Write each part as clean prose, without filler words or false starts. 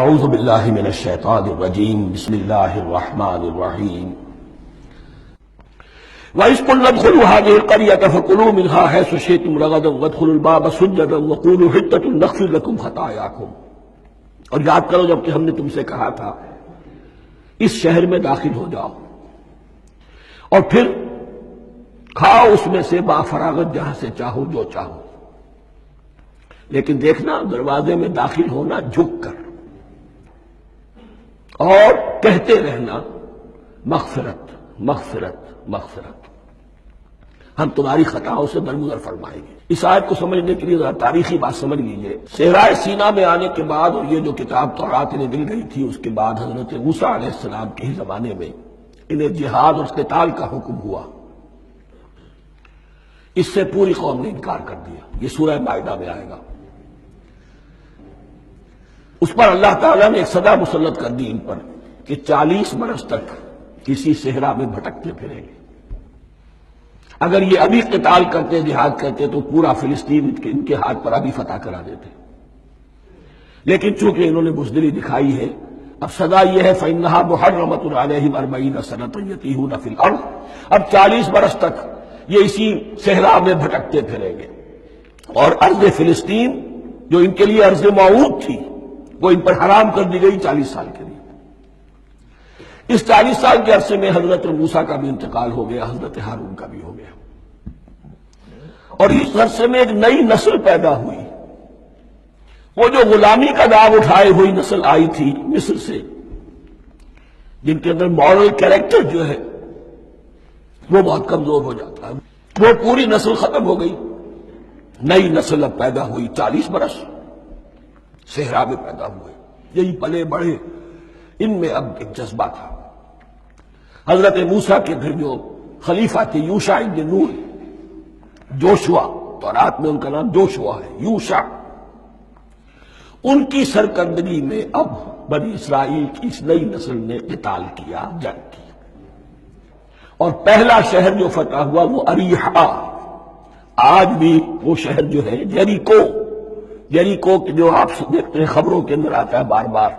اعوذ باللہ من الشیطان الرجیم بسم اللہ الرحمن الرحیم وَإِذْ قُلْنَا ادْخُلُوا هَٰذِهِ الْقَرْيَةَ فَكُلُوا مِنْهَا حَيْثُ شِئْتُمْ رَغَدًا وَادْخُلُوا الْبَابَ سُجَّدًا وَقُولُوا حِطَّةٌ نَغْفِرْ لَكُمْ خَطَايَاكُمْ۔ اور یاد کرو جب کہ ہم نے تم سے کہا تھا اس شہر میں داخل ہو جاؤ اور پھر کھاؤ اس میں سے بافراغت جہاں سے چاہو جو چاہو، لیکن دیکھنا دروازے میں داخل ہونا جھک کر اور کہتے رہنا مغفرت مغفرت مغفرت، ہم تمہاری خطاؤں سے درگزر فرمائیں گے۔ اس آیت کو سمجھنے کے لیے ذرا تاریخی بات سمجھ لیجئے۔ صحرائے سینا میں آنے کے بعد اور یہ جو کتاب تورات انہیں مل گئی تھی، اس کے بعد حضرت موسیٰ علیہ السلام کے ہی زمانے میں انہیں جہاد اور قتال کا حکم ہوا۔ اس سے پوری قوم نے انکار کر دیا، یہ سورہ مائدہ میں آئے گا۔ اس پر اللہ تعالیٰ نے ایک سزا مسلط کر دی ان پر کہ 40 برس تک کسی صحرا میں بھٹکتے پھریں گے۔ اگر یہ ابھی قتال کرتے جہاد کرتے تو پورا فلسطین ان کے ہاتھ پر ابھی فتح کرا دیتے، لیکن چونکہ انہوں نے بزدلی دکھائی ہے، اب سزا یہ ہے فَإِنَّهَا مُحَرَّمَةٌ عَلَيْهِمْ 40 سَنَةً يَتِيهُونَ فِي الْأَرْضِ۔ اب 40 برس تک یہ اسی صحرا میں بھٹکتے پھریں گے، اور ارض فلسطین جو ان کے لیے ارض موعود تھی وہ ان پر حرام کر دی گئی 40 سال کے لیے۔ اس 40 سال کے عرصے میں حضرت موسیٰ کا بھی انتقال ہو گیا، حضرت ہارون کا بھی ہو گیا، اور اس عرصے میں ایک نئی نسل پیدا ہوئی۔ وہ جو غلامی کا داغ اٹھائے ہوئی نسل آئی تھی مصر سے، جن کے اندر مورل کیریکٹر جو ہے وہ بہت کمزور ہو جاتا ہے، وہ پوری نسل ختم ہو گئی۔ نئی نسل اب پیدا ہوئی، 40 برس صحرا میں پیدا ہوئے، یہی پلے بڑھے، ان میں اب ایک جذبہ تھا۔ حضرت موسیٰ کے پھر جو خلیفہ تھے یوشع ابن نون، جوشوا، تورات میں ان کا نام جوشوا ہے، یوشع، ان کی سرکردگی میں اب بنی اسرائیل کی اس نئی نسل نے قتال کیا، جنگ کی، اور پہلا شہر جو فتح ہوا وہ اریحا۔ آج بھی وہ شہر جو ہے جیریکو جو آپ دیکھتے ہیں خبروں کے اندر آتا ہے بار بار،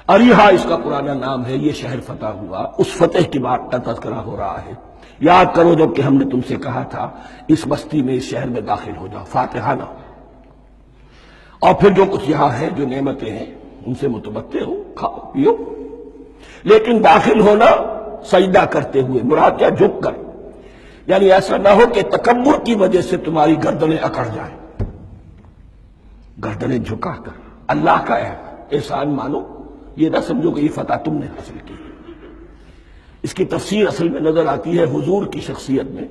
اریحا اس کا پرانا نام ہے، یہ شہر فتح ہوا۔ اس فتح کی بات کا تذکرہ ہو رہا ہے۔ یاد کرو جب کہ ہم نے تم سے کہا تھا اس بستی میں، اس شہر میں داخل ہو جاؤ فاتحانہ، اور پھر جو کچھ یہاں ہے، جو نعمتیں ہیں ان سے متمتع ہو، کھاؤ پیو، لیکن داخل ہونا سجدہ کرتے ہوئے، مراد کیا، جھک کر، یعنی ایسا نہ ہو کہ تکبر کی وجہ سے تمہاری گردنیں اکڑ جائیں، گردنیں جھکا کر اللہ کا احسان مانو، یہ نہ سمجھو کہ یہ فتح تم نے حاصل کی۔ اس کی تفسیر اصل میں نظر آتی ہے حضور کی شخصیت میں،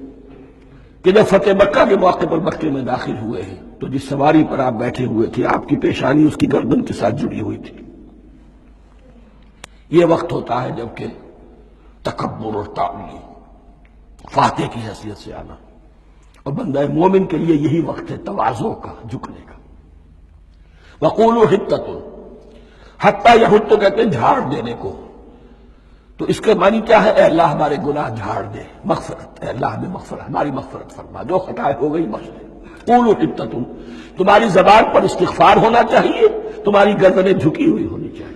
کہ جب فتح مکہ کے موقع پر مکے میں داخل ہوئے ہیں تو جس سواری پر آپ بیٹھے ہوئے تھے، آپ کی پیشانی اس کی گردن کے ساتھ جڑی ہوئی تھی۔ یہ وقت ہوتا ہے جب کہ تکبر اور تعالی، فاتح کی حیثیت سے آنا، اور بندہ مومن کے لیے یہی وقت ہے تواضع کا، جھکنے کا۔ وَقُولُوا حِطَّةٌ، حتیٰ یہود تو کہتے ہیں جھاڑ دینے کو، تو اس کے معنی کیا ہے، اے اللہ ہمارے گناہ جھاڑ دے، مغفرت، اے اللہ ہمیں مغفرت، ہماری مغفرت فرما، جو خطائیں ہو گئی بخش دے۔ قولوا حِطَّةٌ، تمہاری زبان پر استغفار ہونا چاہیے، تمہاری گردنیں جھکی ہوئی ہونی چاہیے۔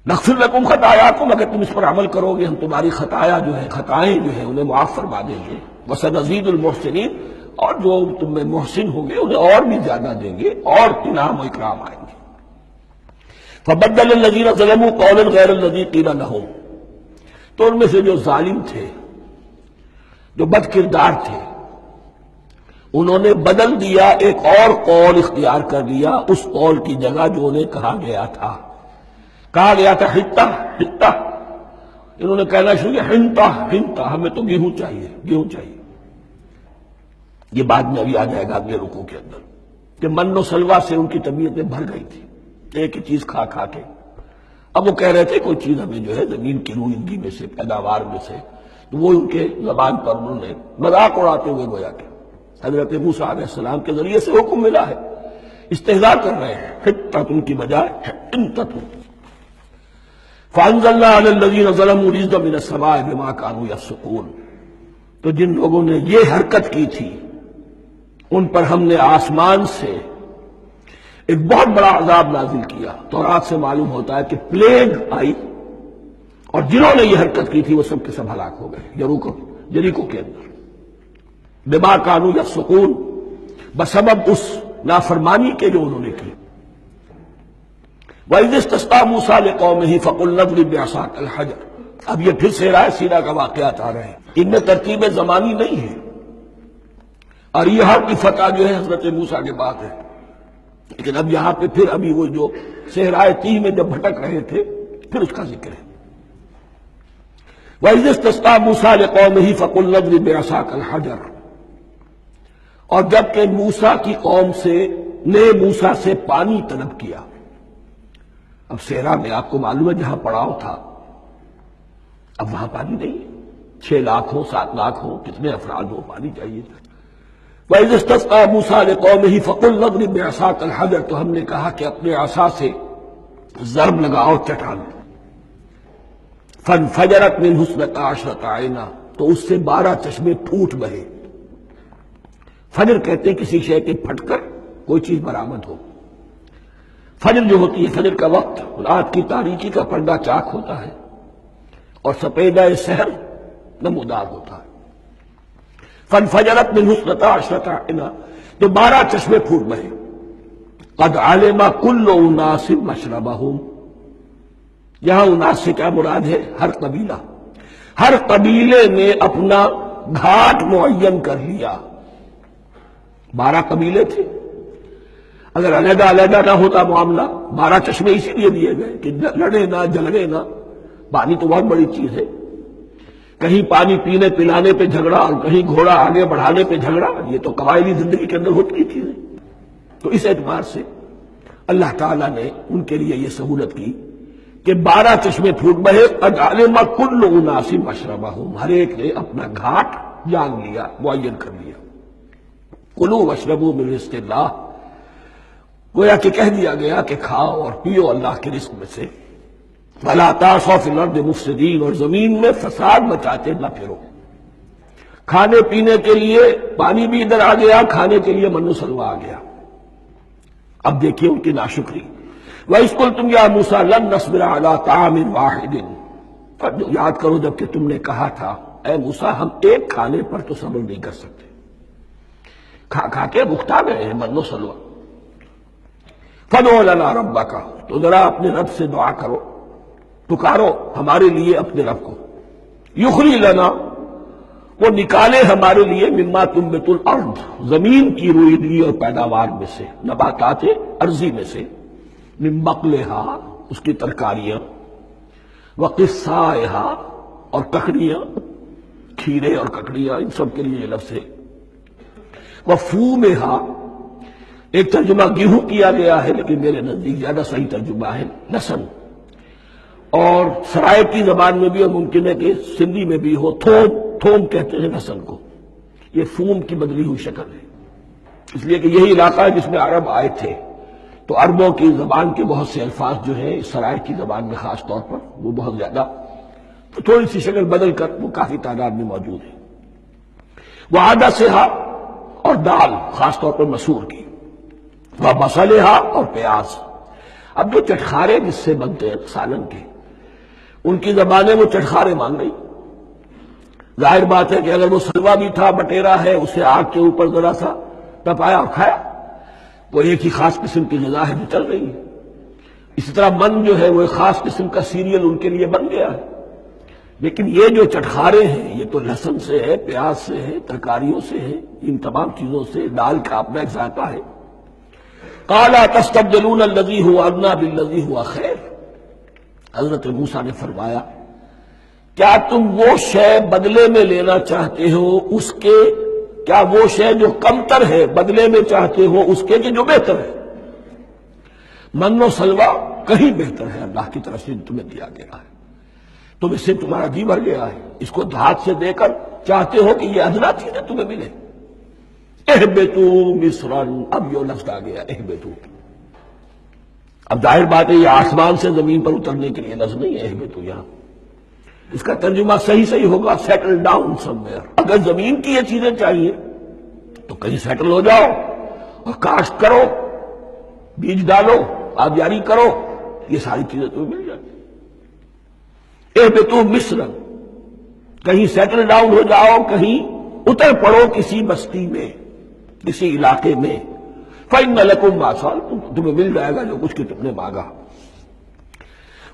نغفر لکم خطایاکم، اگر تم اس پر عمل کرو گے ہم تمہاری خطائیں جو ہیں انہیں معاف فرما دیں گے۔ وسنزید المحسنین، اور جو تم میں محسن ہوں گے انہیں اور بھی زیادہ دیں گے، اور انعام و اکرام آئیں گے۔ فبدل الذین ظلموا قولا غیر الذی قیل لہم، تو ان میں سے جو ظالم تھے، جو بد کردار تھے، انہوں نے بدل دیا، ایک اور قول اختیار کر لیا اس قول کی جگہ جو انہیں کہا گیا تھا حتہ حتہ، انہوں نے کہنا شروع کیا ہنتا ہنتا، ہمیں تو گیہوں چاہیے گیہوں چاہیے۔ یہ بعد میں ابھی آ جائے گا اگلے رکوع کے اندر، کہ من و سلوہ سے ان کی طبیعتیں بھر گئی تھی ایک ہی چیز کھا کھا کے۔ اب وہ کہہ رہے تھے کوئی چیز ہمیں جو ہے زمین کی روئندگی میں سے، پیداوار میں سے، تو وہ ان کے زبان پر انہوں نے مذاق اڑاتے ہوئے گویا کہ حضرت موسیٰ علیہ السلام کے ذریعے سے حکم ملا ہے، استہزاء کر رہے ہیں، حطۃ کی بجائے حنطۃ۔ فانزلنا علی الذین ظلموا رجزا من السماء بما كانوا یفسقون، تو جن لوگوں نے یہ حرکت کی تھی ان پر ہم نے آسمان سے ایک بہت بڑا عذاب نازل کیا۔ تورات سے معلوم ہوتا ہے کہ پلیگ آئی اور جنہوں نے یہ حرکت کی تھی وہ سب کے سب ہلاک ہو گئے یریکو کے اندر، بما کانوا یفسقون، بسبب اس نافرمانی کے جو انہوں نے کی۔ وَإِذِ اسْتَسْقَىٰ مُوسَىٰ لِقَوْمِهِ فَقُلْنَا اضْرِب بِّعَصَاكَ الْحَجَرَ۔ اب یہ پھر صحرائے سینا کا واقعات آ رہے ہیں، ان میں ترتیب زمانی نہیں ہے، اور یہاں کی فتح جو ہے حضرت موسیٰ کے بعد ہے، لیکن اب یہاں پہ پھر ابھی وہ جو صحرائے تیہ میں جب بھٹک رہے تھے پھر اس کا ذکر ہے۔ وَإِذِ اسْتَسْقَىٰ مُوسَىٰ لِقَوْمِهِ فَقُلْنَا اضْرِب بِّعَصَاكَ الْحَجَرَ، اور جب کہ موسیٰ کی قوم نے موسیٰ سے پانی طلب کیا۔ اب صحرا میں آپ کو معلوم ہے جہاں پڑاؤ تھا اب وہاں پانی نہیں ہے، 6 لاکھ ہو 7 لاکھ ہو کتنے افراد ہو، پانی چاہیے تھا۔ وَإِذِ اسْتَسْقَىٰ مُوسَىٰ لِقَوْمِهِ فَقُلْنَا اضْرِب بِّعَصَاكَ الْحَجَرَ، تو ہم نے کہا کہ اپنے عصا سے ضرب لگاؤ چٹان، فَانْفَجَرَتْ مِنْهُ اثْنَتَا عَشْرَةَ عَيْنًا، تو اس سے 12 چشمے پھوٹ بہے۔ فجر کہتے ہیں کسی شے کے پھٹ کر کوئی چیز برآمد ہو۔ فجر جو ہوتی ہے، فجر کا وقت رات کی تاریکی کا پردہ چاک ہوتا ہے اور سپیدہ سحر نمودار ہوتا ہے۔ فَانْفَجَرَتْ مِنْهُ اثْنَتَا عَشْرَةَ عَيْنًا، تو 12 چشمے پھوٹ بہے۔ قَدْ عَلِمَ كُلُّ أُنَاسٍ مَشْرَبَهُمْ، یہاں اناس سے کیا مراد ہے؟ ہر قبیلہ، ہر قبیلے نے اپنا گھاٹ معین کر لیا۔ 12 قبیلے تھے، اگر علیحدہ علیحدہ نہ ہوتا معاملہ، 12 چشمے اسی لیے دیے گئے کہ لڑے نہ جھگڑے نہ۔ پانی تو بہت بڑی چیز ہے، کہیں پانی پینے پلانے پہ جھگڑا اور کہیں گھوڑا آگے بڑھانے پہ جھگڑا، یہ تو قبائلی زندگی کے اندر ہوتی چیزیں۔ تو اس اعتبار سے اللہ تعالیٰ نے ان کے لیے یہ سہولت کی کہ 12 چشمے پھوٹ بہے۔ قد علم کل اناس مشربہم، ہر ایک نے اپنا گھاٹ جان لیا، معین کر لیا۔ کلوا واشربوا من رزق اللہ، گویا کہ کہہ دیا گیا کہ کھاؤ اور پیو اللہ کے رزق میں سے۔ ولا تعثوا فی الارض مفسدین، اور زمین میں فساد مچاتے نہ پھرو۔ کھانے پینے کے لیے پانی بھی ادھر آ گیا، کھانے کے لیے من و سلوہ آ گیا۔ اب دیکھیے ان کی ناشکری۔ وَإِذْ قُلْتُمْ يَا مُوسَىٰ لَن نَّصْبِرَ عَلَىٰ طَعَامٍ وَاحِدٍ، یاد کرو جب کہ تم نے کہا تھا اے موسیٰ ہم ایک کھانے پر تو صبر نہیں کر سکتے، کھا کھا کے بکھتا گئے ہیں من و سلوہ۔ فَادْعُ لَنَا رَبَّكَ، تو ذرا اپنے رب سے دعا کرو، پکارو ہمارے لیے اپنے رب کو۔ یخرج لنا، وہ نکالے ہمارے لیے مما تنبت الارض، زمین کی روئیدگی اور پیداوار میں سے، نباتات ارضی میں سے، من بقلہا، اس کی ترکاریاں، وقثائہا، اور ککڑیاں، کھیرے اور ککڑیاں، ان سب کے لیے یہ لفظ ہے۔ وفومہا، ایک ترجمہ گیہوں کیا گیا ہے لیکن میرے نزدیک زیادہ صحیح ترجمہ ہے لہسن، اور سرائکی زبان میں بھی اور ممکن ہے کہ سندھی میں بھی ہو، تھوم کہتے ہیں لہسن کو، یہ فوم کی بدلی ہوئی شکل ہے، اس لیے کہ یہی علاقہ ہے جس میں عرب آئے تھے، تو عربوں کی زبان کے بہت سے الفاظ جو ہیں اس سرائکی زبان میں خاص طور پر وہ بہت زیادہ تھوڑی سی شکل بدل کر وہ کافی تعداد میں موجود ہے۔ وعدسہا، اور دال خاص طور پر مسور کی، وبصلہا، اور پیاز۔ اب جو چٹخارے جس سے بنتے ہیں سالن کے، ان کی زبانیں وہ چٹخارے مان گئی۔ ظاہر بات ہے کہ اگر وہ سلوا بھی تھا، بٹیرا ہے، اسے آگ کے اوپر ذرا سا تپایا اور کھایا، وہ ایک ہی خاص قسم کی غذا ہے جو چل رہی ہے۔ اسی طرح من جو ہے وہ ایک خاص قسم کا سیریل ان کے لیے بن گیا ہے۔ لیکن یہ جو چٹخارے ہیں یہ تو لہسن سے ہے، پیاز سے ہے، ترکاریوں سے ہے، ان تمام چیزوں سے، دال کا اپنا ایک ذائقہ ہے۔ قَالَ تَسْتَبْدِلُونَ الَّذِي هُوَ أَدْنَىٰ بِالَّذِي هُوَ خَيْرٌ، حضرت موسیٰ نے فرمایا کیا تم وہ شے بدلے میں لینا چاہتے ہو اس کے، کیا وہ شے جو کمتر ہے بدلے میں چاہتے ہو اس کے جو بہتر ہے؟ من و سلوہ کہیں بہتر ہے اللہ کی طرف سے تمہیں دیا گیا ہے، تم اس سے تمہارا جی بھر گیا ہے، اس کو ہاتھ سے دے کر چاہتے ہو کہ یہ ادنا چیزیں تمہیں ملے۔ اہبطوا مصرا، اب یہ لفظ آ گیا اہبطوا، اب ظاہر بات ہے یہ آسمان سے زمین پر اترنے کے لیے لفظ نہیں ہے اہبطوا، یہاں اس کا ترجمہ صحیح ہوگا سیٹل ڈاؤن سم ویئر۔ اگر زمین کی یہ چیزیں چاہیے تو کہیں سیٹل ہو جاؤ اور کاشت کرو، بیج ڈالو، آبیاری کرو، یہ ساری چیزیں تمہیں مل جاتی۔ اہبطوا مصر، کہیں سیٹل ڈاؤن ہو جاؤ، کہیں اتر پڑو کسی بستی میں، کسی علاقے میں، فإن لکم ما سألتم، تمہیں مل جائے گا جو کچھ کہ تم نے مانگا۔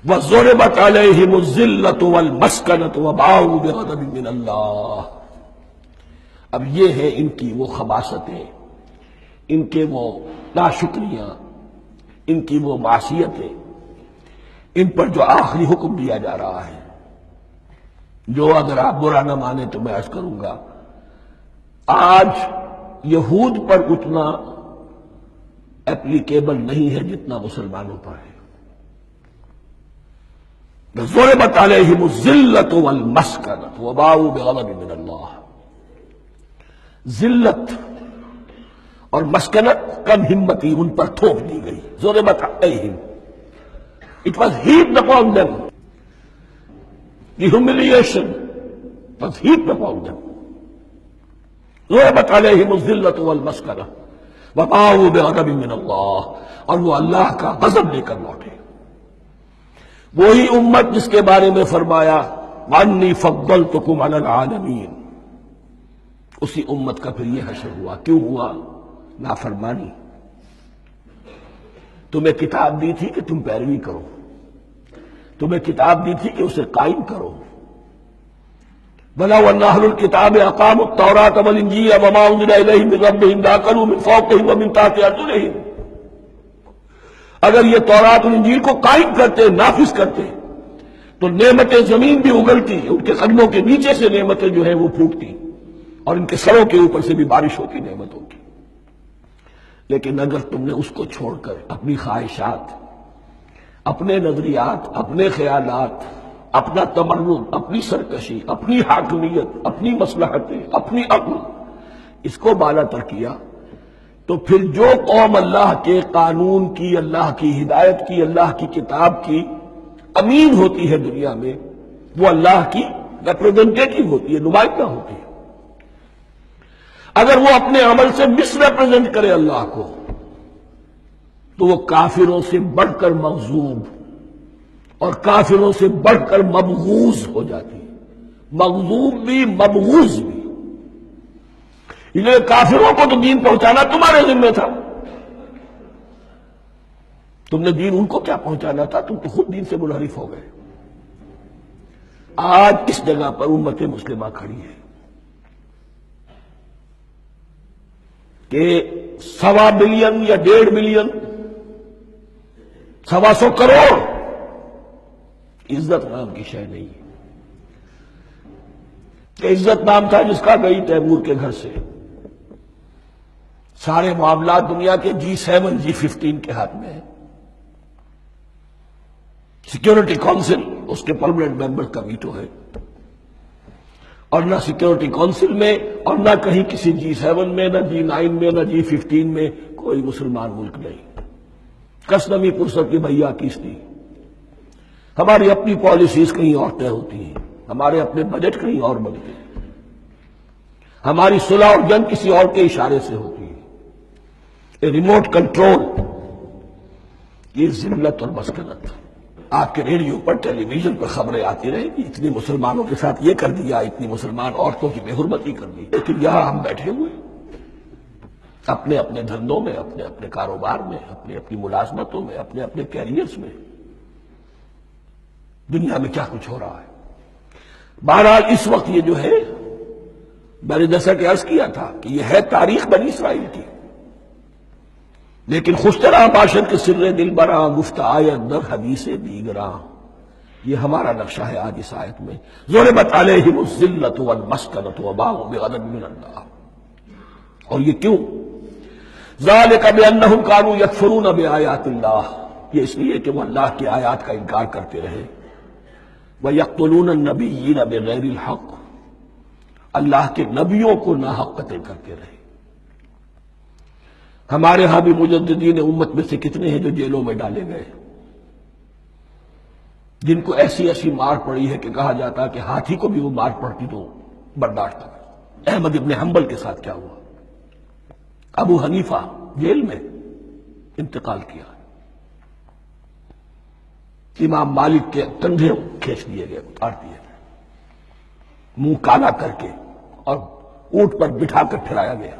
وَضُرِبَتْ عَلَيْهِمُ الذِّلَّةُ وَالْمَسْكَنَةُ وَبَاءُوا بِغَضَبٍ مِّنَ اللَّهِ۔ اب یہ ہے ان کی وہ خباثتیں، ان کے وہ ناشکریاں، ان کی وہ معصیتیں، ان پر جو آخری حکم دیا جا رہا ہے، جو اگر آپ برا نہ مانے تو میں عرض کروں گا، آج یہود پر اتنا اپلیکیبل نہیں ہے جتنا مسلمانوں پر ہے۔ ضربت علیہم الذلۃ والمسکنۃ وباؤوا بغضب من اللہ۔ ذلت اور مسکنت، کم ہمتی ان پر تھوپ دی گئی۔ ضربت علیہم، it was heaped upon them. The humiliation was heaped upon them. ضربت علیہم الذلۃ والمسکنۃ وباؤوا بغضب من اللہ، اور وہ اللہ کا غضب لے کر لوٹے۔ وہی امت جس کے بارے میں فرمایا وَأَنِّي فَضَّلْتُكُمْ عَلَى الْعَالَمِينَ، اسی امت کا پھر یہ حشر ہوا۔ کیوں ہوا؟ نافرمانی۔ تمہیں کتاب دی تھی کہ تم پیروی کرو، تمہیں کتاب دی تھی کہ اسے قائم کرو۔ وَلَوْ أَنَّ أَهْلَ الْكِتَابِ أَقَامُوا التَّوْرَاةَ وَالْإِنْجِيلَ وَمَا أُنزِلَ إِلَيْهِم مِّن رَّبِّهِمْ لَأَكَلُوا مِن فَوْقِهِمْ وَمِن تَحْتِ أَرْجُلِهِمْ۔ اگر یہ تورات اور انجیل کو قائم کرتے، نافذ کرتے، تو نعمتیں زمین بھی اگلتی، ان کے قدموں کے نیچے سے نعمتیں جو ہیں وہ پھوٹتی، اور ان کے سروں کے اوپر سے بھی بارش ہوتی نعمتوں کی۔ لیکن اگر تم نے اس کو چھوڑ کر اپنی خواہشات، اپنے نظریات، اپنے خیالات، اپنا تمرد، اپنی سرکشی، اپنی حاکمیت، اپنی مصلحتیں، اپنی عقل، اس کو بالا تر کیا، تو پھر جو قوم اللہ کے قانون کی، اللہ کی ہدایت کی، اللہ کی کتاب کی امین ہوتی ہے دنیا میں، وہ اللہ کی ریپرزنٹیٹو ہوتی ہے، نمائندہ ہوتی ہے۔ اگر وہ اپنے عمل سے مس ریپرزینٹ کرے اللہ کو، تو وہ کافروں سے بڑھ کر مغضوب اور کافروں سے بڑھ کر مبغوض ہو جاتی ہے، مغضوب بھی مبغوض بھی۔ اس لیے کافروں کو تو دین پہنچانا تمہارے ذمہ تھا، تم نے دین ان کو کیا پہنچانا تھا، تم تو خود دین سے منحرف ہو گئے۔ آج اس جگہ پر امت مسلمہ کھڑی ہے کہ 1.25 بلین یا 1.5 بلین، 125 کروڑ عزت نام کی شے نہیں ہے۔ کہ عزت نام تھا جس کا گئی تیمور کے گھر سے، سارے معاملات دنیا کے G7 G15 کے ہاتھ میں ہے، سیکیورٹی کونسل اس کے پرماننٹ ممبر کا ویٹو ہے، اور نہ سیکیورٹی کونسل میں اور نہ کہیں کسی G7 میں، نہ G9 میں، نہ G15 میں کوئی مسلمان ملک نہیں۔ کس نمی پرست کی بھیا کس دی، ہماری اپنی پالیسیز کہیں اور طے ہوتی ہیں، ہمارے اپنے بجٹ کہیں اور بنتے ہیں، ہماری صلح اور جنگ کسی اور کے اشارے سے ہوتی ہے۔ ریموٹ کنٹرول، یہ ذلت اور مسکنت۔ آپ کے ریڈیو پر، ٹیلی ویژن پر خبریں آتی رہیں گی، اتنی مسلمانوں کے ساتھ یہ کر دیا، اتنی مسلمان عورتوں کی بے حرمتی کر دی، لیکن یہاں ہم بیٹھے ہوئے اپنے اپنے دھندوں میں، اپنے اپنے کاروبار میں، اپنی اپنی ملازمتوں میں، اپنے اپنے کیریئرز میں، دنیا میں کیا کچھ ہو رہا ہے۔ بہرحال اس وقت یہ جو ہے، میں نے جیسا کہ عرض کیا تھا کہ یہ ہے تاریخ بنی اسرائیل کی، لیکن خوشترا باشد کے سر دل براں، گفت آیت در حدیث دیگراں، یہ ہمارا نقشہ ہے آج اس آیت میں۔ ضربت علیہم الذلۃ والمسکنۃ وباؤوا بغضب من اللہ۔ اور یہ کیوں؟ ذالک بانہم کانوا یکفرون بآیات اللہ، یہ اس لیے کہ وہ اللہ کی آیات کا انکار کرتے رہے۔ وَيَقْتُلُونَ النَّبِيِّينَ بِغَيْرِ الْحَقِّ، اللہ کے نبیوں کو ناحق قتل کرتے رہے۔ ہمارے ہاں بھی مجددین امت میں سے کتنے ہیں جو جیلوں میں ڈالے گئے، جن کو ایسی ایسی مار پڑی ہے کہ کہا جاتا کہ ہاتھی کو بھی وہ مار پڑتی تو برداشت تھا۔ احمد ابن حنبل کے ساتھ کیا ہوا؟ ابو حنیفہ جیل میں، انتقال کیا. امام مالک کے کندھے کھینچ دیے گئے، اتار دیے گئے، منہ کالا کر کے اور اونٹ پر بٹھا کر پھرایا گیا.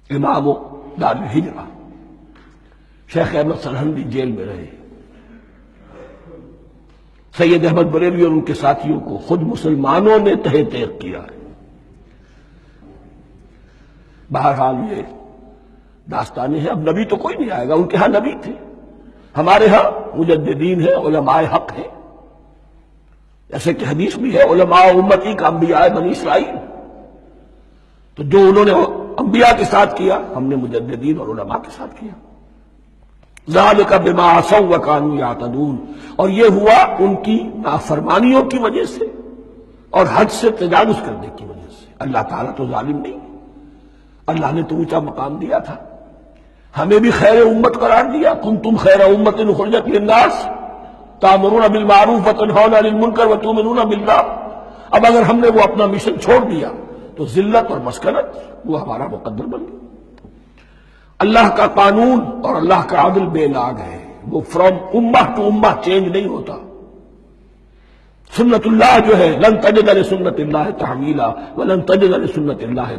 امام دار الہجرہ شیخ احمد سرہندی جیل میں رہے. سید احمد بریلوی اور ان کے ساتھیوں کو خود مسلمانوں نے تہہ تیغ کیا ہے. بہرحال یہ داستانیں ہیں. اب نبی تو کوئی نہیں آئے گا، ان کے ہاں نبی تھے، ہمارے ہاں مجددین ہیں، علماء حق ہیں. جیسے کہ حدیث بھی ہے علماء امتی کا انبیاء بنی اسرائیل. تو جو انہوں نے انبیاء کے ساتھ کیا ہم نے مجددین اور علماء کے ساتھ کیا. ذالک بما عصوا وکانوا یعتدون. اور یہ ہوا ان کی نافرمانیوں کی وجہ سے اور حد سے تجاوز کرنے کی وجہ سے. اللہ تعالیٰ تو ظالم نہیں، اللہ نے تو اونچا مقام دیا تھا، ہمیں بھی خیر امت قرار دیا. کنتم خیر امت اخرجت للناس تأمرون بالمعروف وتنہون عن المنکر وتؤمنون باللہ. اب اگر ہم نے وہ اپنا مشن چھوڑ دیا تو ذلت اور مسکنت وہ ہمارا مقدر بن گیا. اللہ کا قانون اور اللہ کا عدل بے لاگ ہے، وہ فرام امہ ٹو امہ چینج نہیں ہوتا. سنت اللہ جو ہے لن تجد لسنت اللہ تحویلا ولن تجد لسنت اللہ